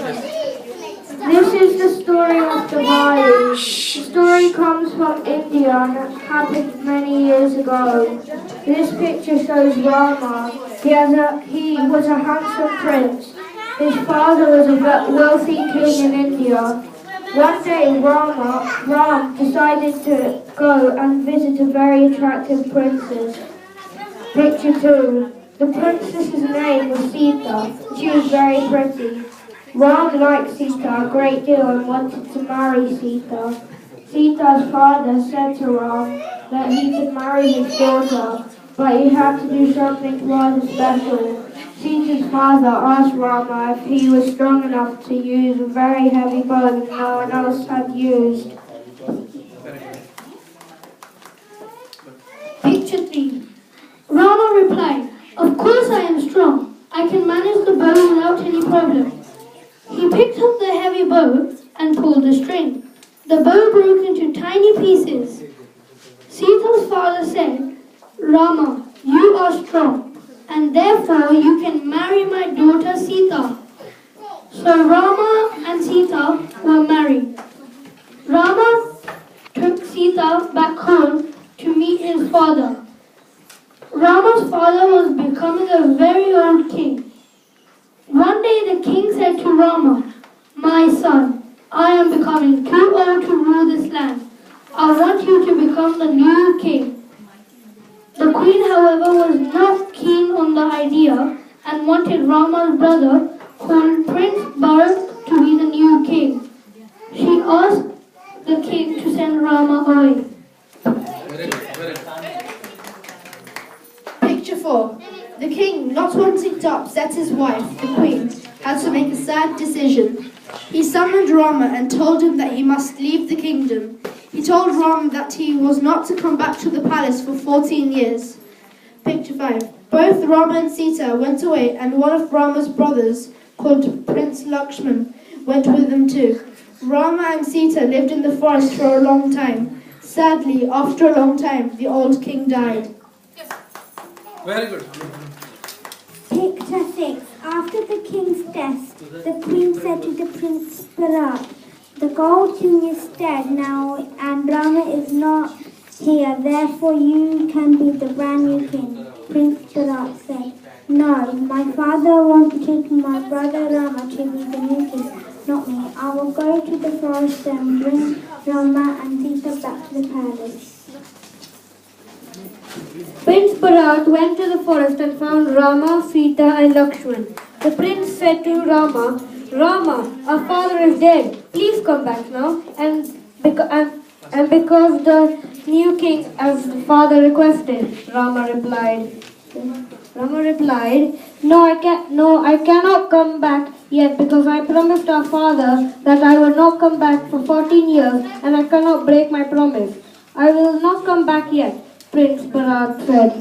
This is the story of Diwali. The story comes from India and happened many years ago. This picture shows Rama. He was a handsome prince. His father was a wealthy king in India. One day, Ram decided to go and visit a very attractive princess. Picture 2. The princess's name was Sita. She was very pretty. Ram liked Sita a great deal and wanted to marry Sita. Sita's father said to Ram that he could marry his daughter, but he had to do something rather special. Sita's father asked Rama if he was strong enough to use a very heavy bow that no one else had used. Picture 3. Rama replied, "Of course I am strong. I can manage the bow without any problem." He picked up the heavy bow and pulled the string. The bow broke into tiny pieces. Sita's father said, "Rama, you are strong, and therefore you can marry my daughter Sita." So Rama and Sita were married. Rama took Sita back home to meet his father. Rama's father was becoming a very old king. One day the king said to Rama, "My son, I am becoming too old to rule this land. I want you to become the new king." The queen, however, was not keen on the idea and wanted Rama's brother, called Prince Bharat, to be the new king. She asked the king to send Rama away. Picture 4. The king, not wanting to upset his wife, the queen, had to make a sad decision. He summoned Rama and told him that he must leave the kingdom. He told Rama that he was not to come back to the palace for 14 years. Picture 5. Both Rama and Sita went away, and one of Rama's brothers, called Prince Lakshman, went with them too. Rama and Sita lived in the forest for a long time. Sadly, after a long time, the old king died. Very good. Picture 6. After the king's death, the queen said to the Prince Bharat, "The gold king is dead now and Rama is not here, therefore you can be the brand new king." Prince Bharat said, "No, my father wanted my brother Rama to be the new king, not me. I will go to the forest and bring Rama and Sita back to the palace." Prince Bharat went to the forest and found Rama, Sita and Lakshman. The prince said to Rama, "Rama, our father is dead. Please come back now and because the new king as the father requested." Rama replied, No, I cannot come back yet because I promised our father that I would not come back for 14 years and I cannot break my promise. I will not come back yet. Prince Bharat said,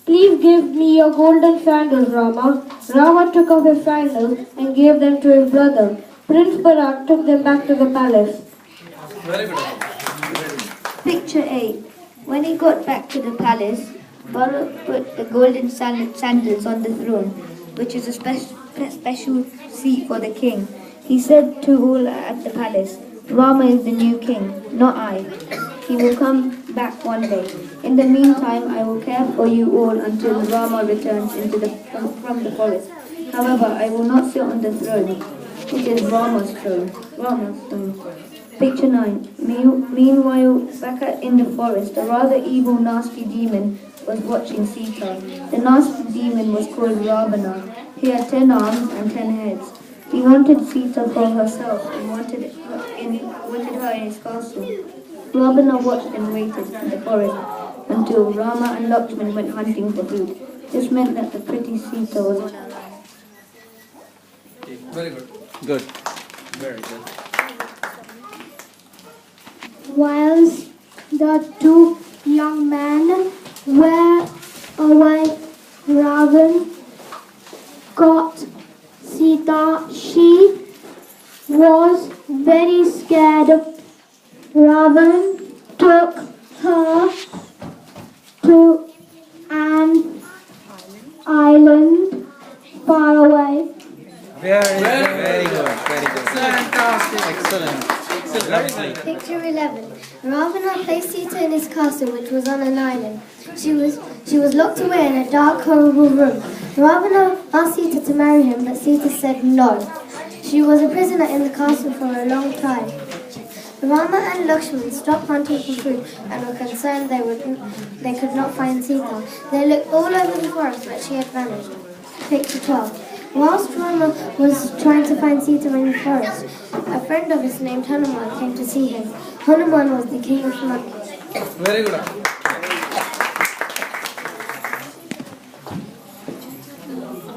"Please give me your golden sandals, Rama." Rama took off his sandals and gave them to his brother. Prince Bharat took them back to the palace. Very good. Picture 8. When he got back to the palace, Bharat put the golden sandals on the throne, which is a special seat for the king. He said to all at the palace, "Rama is the new king, not I. He will come back one day. In the meantime, I will care for you all until Rama returns from the forest. However, I will not sit on the throne. It is Rama's throne. Picture 9. Meanwhile, back in the forest, a rather evil, nasty demon was watching Sita. The nasty demon was called Ravana. He had 10 arms and 10 heads. He wanted Sita for herself and wanted her in his castle. Ravana watched and waited in the forest until Rama and Lakshman went hunting for food. This meant that the pretty Sita was... Very good. Good. Very good. Whilst the two young men were away, Ravan got Sita. She was very scared. Ravan took her to an island far away. Very good. Very Picture 11. Ravana placed Sita in his castle, which was on an island. She was locked away in a dark, horrible room. Ravana asked Sita to marry him, but Sita said no. She was a prisoner in the castle for a long time. Rama and Lakshman stopped hunting for food and were concerned they could not find Sita. They looked all over the forest, but she had vanished. Picture 12. Whilst Rama was trying to find Sita in the forest, a friend of his named Hanuman came to see him. Hanuman was the king of monkeys. Very good.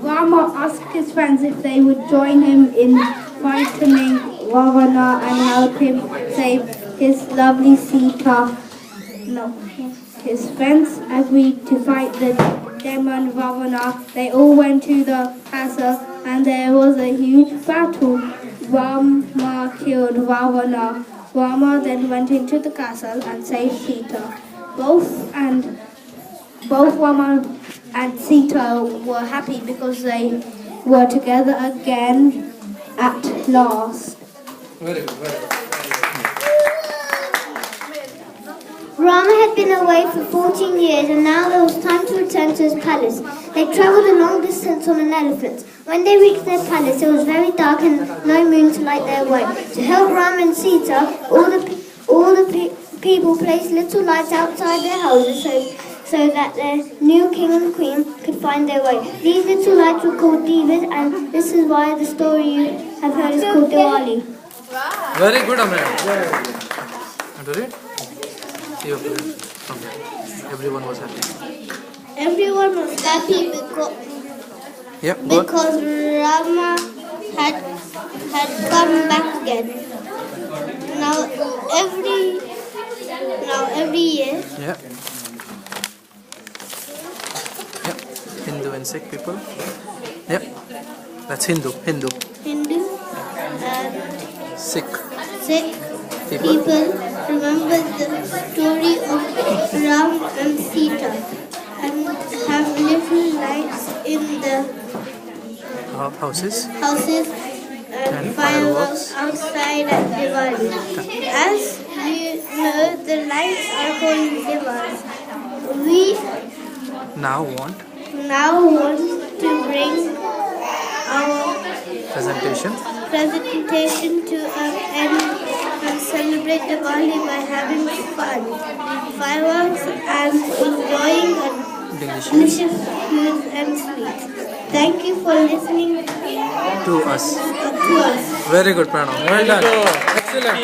Rama asked his friends if they would join him in fighting Ravana and help him save his lovely Sita. No. His friends agreed to fight the demon Ravana. They all went to the castle and there was a huge battle. Rama killed Ravana. Rama then went into the castle and saved Sita. Both Rama and Sita were happy because they were together again at last. Very good. Very good. Rama had been away for 14 years and now there was time to return to his palace. They travelled a long distance on an elephant. When they reached their palace, it was very dark and no moon to light their way. To help Rama and Sita, all the people placed little lights outside their houses so that their new king and queen could find their way. These little lights were called divas, and this is why the story you have heard is called Diwali. Very good, Amaya. Want to read? You have to read from there. Everyone was happy. Everyone was happy because Rama had come back again. Now every year. Yeah. Hindu and Sikh people. Yep. That's Hindu and Sikh people remember the story of Ram and Sita and have little lights in the houses and fireworks outside at Diwali. As you know, the lights are called divas. We now want to bring our presentation to an end and celebrate Diwali by having fun, fireworks and enjoying a delicious food and sweets. Thank you for listening to us. Very good, Pranav. Well done. Excellent.